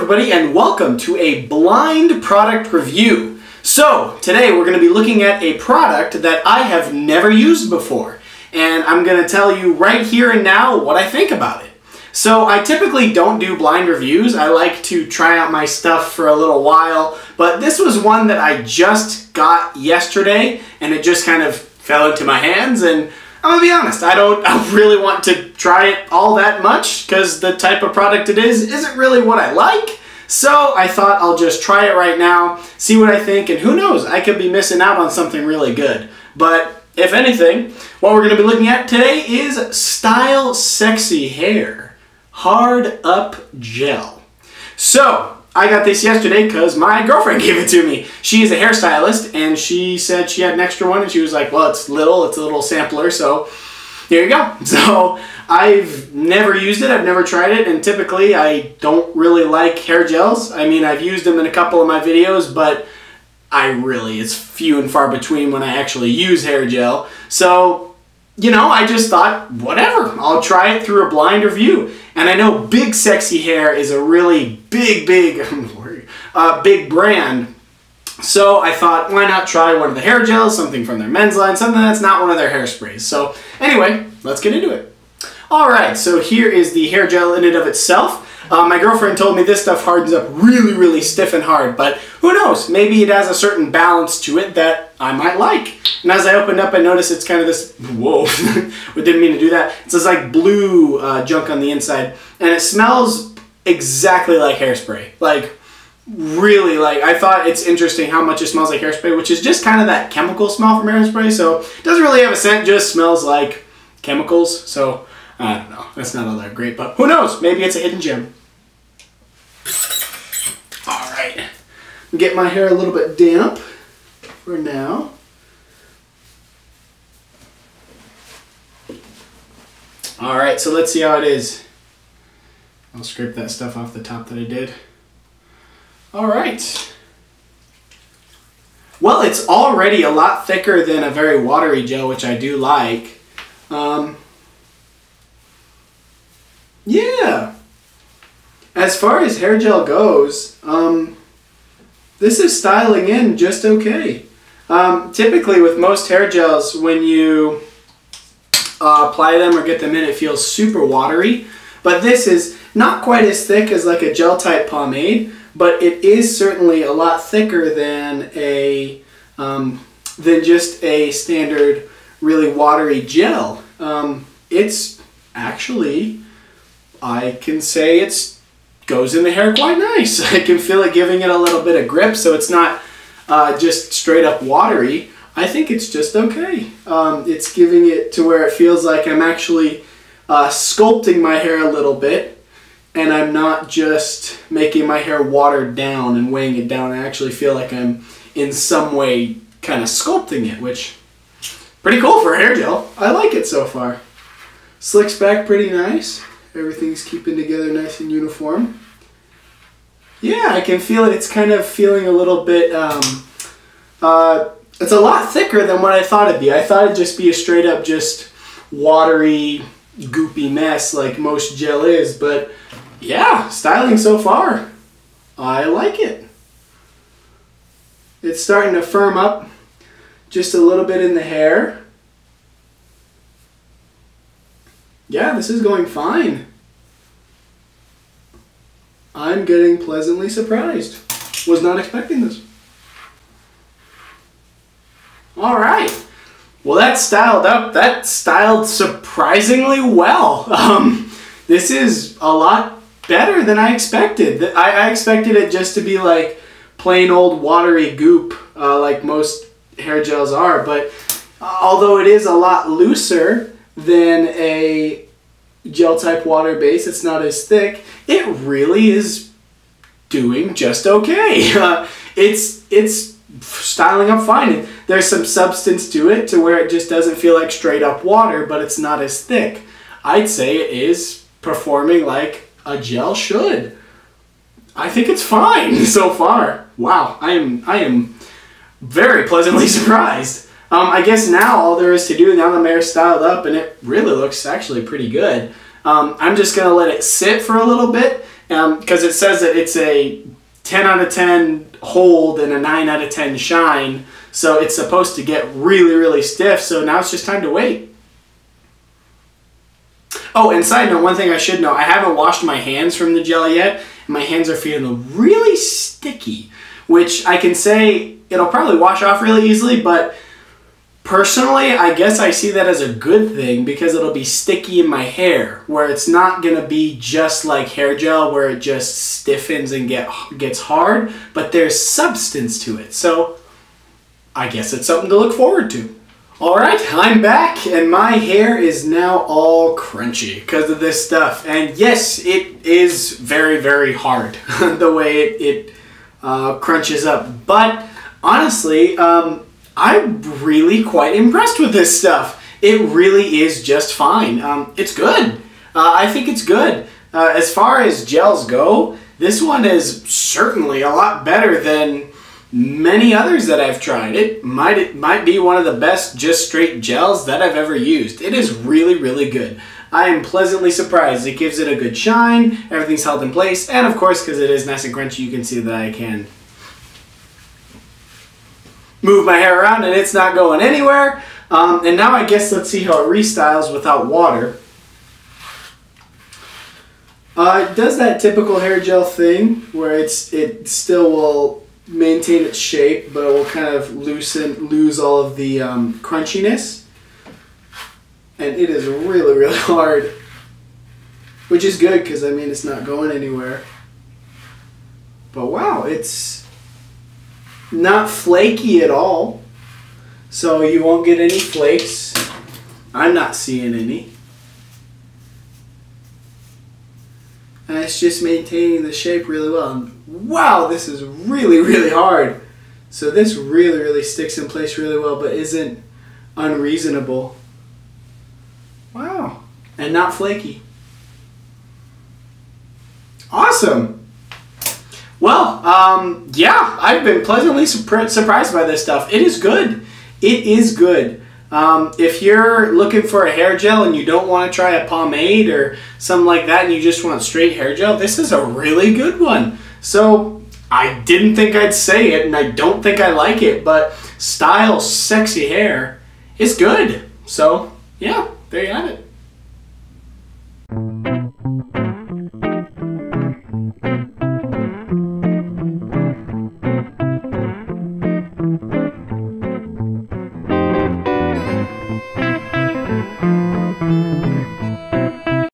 everybody, and welcome to a blind product review. So today we're going to be looking at a product that I have never used before, and I'm going to tell you right here and now what I think about it. So I typically don't do blind reviews. I like to try out my stuff for a little while, but this was one that I just got yesterday and it just kind of fell into my hands, and I'm gonna be honest, I don't really want to try it all that much because the type of product it is isn't really what I like. So I thought I'll just try it right now, see what I think, and who knows, I could be missing out on something really good. But if anything, what we're gonna be looking at today is Style Sexy Hair Hard Up Gel. So I got this yesterday because my girlfriend gave it to me. She is a hairstylist, and she said she had an extra one, and she was like, well, it's a little sampler, so here you go. So I've never used it, I've never tried it, and typically I don't really like hair gels. I mean, I've used them in a couple of my videos, but it's few and far between when I actually use hair gel. So, you know, I just thought, whatever, I'll try it through a blind review. And I know Big Sexy Hair is a really big brand. So I thought, why not try one of the hair gels, something from their men's line, something that's not one of their hairsprays. So anyway, let's get into it. Alright, so here is the hair gel in and of itself. My girlfriend told me this stuff hardens up really stiff and hard, but who knows, maybe it has a certain balance to it that I might like. And as I opened up, I noticed it's kind of this, whoa, we didn't mean to do that. It's this like blue junk on the inside, and it smells exactly like hairspray. Like, really, like, I thought it's interesting how much it smells like hairspray, which is just kind of that chemical smell from hairspray, so it doesn't really have a scent, just smells like chemicals, so I don't know, that's not all that great, but who knows, maybe it's a hidden gem. Alright, get my hair a little bit damp for now. Alright, so let's see how it is. I'll scrape that stuff off the top that I did. Alright. Well, it's already a lot thicker than a very watery gel, which I do like. Yeah. As far as hair gel goes, this is styling in just okay. Typically with most hair gels, when you apply them or get them in, it feels super watery. But this is not quite as thick as like a gel type pomade, but it is certainly a lot thicker than just a standard really watery gel. It's actually, I can say it goes in the hair quite nice. I can feel it giving it a little bit of grip, so it's not just straight up watery. I think it's just okay. It's giving it to where it feels like I'm actually sculpting my hair a little bit, and I'm not just making my hair watered down and weighing it down. I actually feel like I'm in some way kind of sculpting it, which pretty cool for a hair gel. I like it so far. Slicks back pretty nice. Everything's keeping together nice and uniform. Yeah, I can feel it. It's kind of feeling a little bit, it's a lot thicker than what I thought it'd be. I thought it'd just be a straight up just watery, goopy mess like most gel is, but yeah, styling so far. I like it. It's starting to firm up just a little bit in the hair. Yeah, this is going fine. I'm getting pleasantly surprised. Was not expecting this. Alright. Well, that's styled up. That styled surprisingly well. This is a lot better than I expected. I expected it just to be like plain old watery goop like most hair gels are, but although it is a lot looser than a gel type water base, it's not as thick, it really is doing just okay. It's styling up fine. There's some substance to it to where it just doesn't feel like straight up water, but it's not as thick. I'd say it is performing like a gel should. I think it's fine so far. Wow, I am very pleasantly surprised. I guess now all there is to do, now that my hair's styled up and it really looks actually pretty good, I'm just going to let it sit for a little bit because it says that it's a 10 out of 10 hold and a 9 out of 10 shine. So it's supposed to get really, really stiff. So now it's just time to wait. Oh, and side note, one thing I should know, I haven't washed my hands from the gel yet. And my hands are feeling really sticky, which I can say it'll probably wash off really easily, but personally, I guess I see that as a good thing because it'll be sticky in my hair, where it's not going to be just like hair gel where it just stiffens and gets hard, but there's substance to it. So I guess it's something to look forward to. Alright, I'm back and my hair is now all crunchy because of this stuff. And yes, it is very, very hard the way it crunches up. But honestly, I'm really quite impressed with this stuff. It really is just fine. It's good. I think it's good. As far as gels go, this one is certainly a lot better than many others that I've tried. It might be one of the best just straight gels that I've ever used. It is really, really good. I am pleasantly surprised. It gives it a good shine, everything's held in place, and of course, because it is nice and crunchy, you can see that I can move my hair around and it's not going anywhere. And now I guess let's see how it restyles without water. It does that typical hair gel thing where it still will maintain its shape, but it will kind of lose all of the crunchiness. And it is really, really hard, which is good because I mean it's not going anywhere. But wow, it's not flaky at all, so you won't get any flakes. I'm not seeing any. And it's just maintaining the shape really well. And wow, this is really, really hard. So this really, really sticks in place really well, but isn't unreasonable. Wow. And not flaky. Awesome. Well, yeah, I've been pleasantly surprised by this stuff. It is good. It is good. If you're looking for a hair gel and you don't want to try a pomade or something like that and you just want straight hair gel, this is a really good one. So I didn't think I'd say it and I don't think I like it, but style sexy hair is good. So yeah, there you have it.